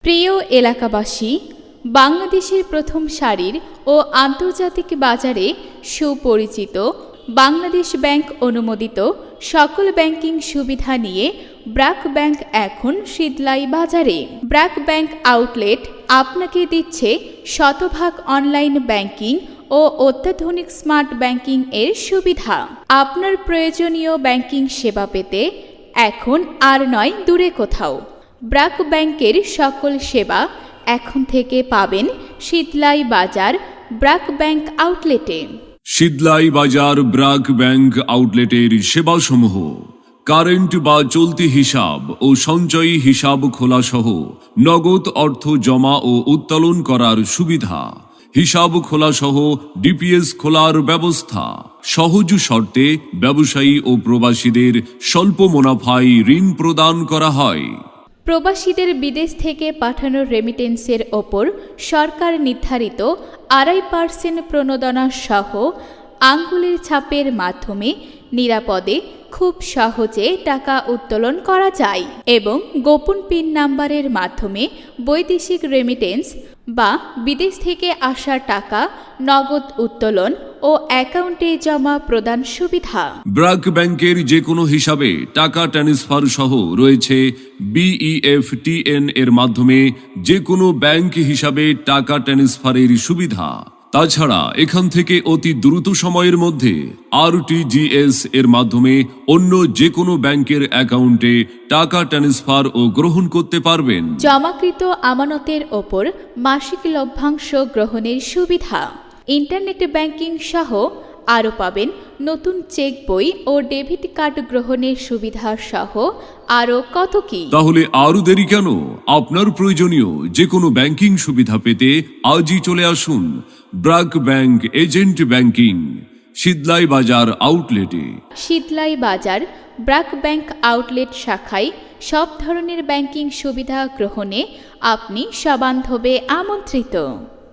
প্রিয় এলাকাবাসী, বাংলাদেশের প্রথম সারির ও আন্তর্জাতিক বাজারে সুপরিচিত বাংলাদেশ ব্যাংক অনুমোদিত সকল ব্যাংকিং সুবিধা নিয়ে ব্র্যাক ব্যাংক এখন শীতলাই বাজারে। ব্র্যাক ব্যাংক আউটলেট আপনাকে দিচ্ছে শতভাগ অনলাইন ব্যাংকিং ও অত্যাধুনিক স্মার্ট ব্যাংকিং এর সুবিধা। আপনার প্রয়োজনীয় ব্যাংকিং সেবা পেতে এখন আর নয় দূরে কোথাও, ব্র্যাক ব্যাংকের সকল সেবা এখন থেকে পাবেন শীতলাই বাজার ব্র্যাক ব্যাংক আউটলেটে। শীতলাই বাজার ব্র্যাক ব্যাংক আউটলেটের সেবাসমূহ: কারেন্ট বা চলতি হিসাব ও সঞ্চয়ী হিসাব খোলা সহ নগদ অর্থ জমা ও উত্তোলন করার সুবিধা, হিসাব খোলা সহ ডিপিএস খোলার ব্যবস্থা, সহজ শর্তে ব্যবসায়ী ও প্রবাসীদের স্বল্প মুনাফায় ঋণ প্রদান করা হয়। প্রবাসীদের বিদেশ থেকে পাঠানো রেমিটেন্সের ওপর সরকার নির্ধারিত 2.5% প্রণোদনা সহ আঙ্গুলের ছাপের মাধ্যমে নিরাপদে খুব সহজে টাকা উত্তোলন করা যায় এবং গোপন পিন নাম্বারের মাধ্যমে বৈদেশিক রেমিটেন্স বা বিদেশ থেকে আসা টাকা নগদ উত্তোলন ও অ্যাকাউন্টে জমা প্রদান সুবিধা। ব্র্যাক ব্যাংকের যে কোনো হিসাবে টাকা ট্রান্সফার সহ রয়েছে BEFTN এর মাধ্যমে যে কোনো ব্যাংক হিসাবে টাকা ট্রান্সফারের সুবিধা। তাছাড়া এখান থেকে অতি দ্রুত সময়ের মধ্যে RTGS এর মাধ্যমে অন্য যে কোনো ব্যাংকের অ্যাকাউন্টে টাকা ট্রান্সফার ও গ্রহণ করতে পারবেন। জমাকৃত আমানতের ওপর মাসিক লভ্যাংশ গ্রহণের সুবিধা। ইন্টারনেট ব্যাংকিং সহ আরও পাবেন নতুন চেক বই ও ডেবিট কার্ড গ্রহণের সুবিধা সহ আরও কত কি। তাহলে আরও দেরি কেন? আপনার প্রয়োজনীয় যে কোনো ব্যাংকিং সুবিধা পেতে আজই চলে আসুন BRAC bank agent banking, Shitlai বাজার আউটলেটে। শীতলাই বাজার ব্র্যাক ব্যাংক আউটলেট শাখায় সব ধরনের ব্যাংকিং সুবিধা গ্রহণে আপনি সবান্ধবে আমন্ত্রিত।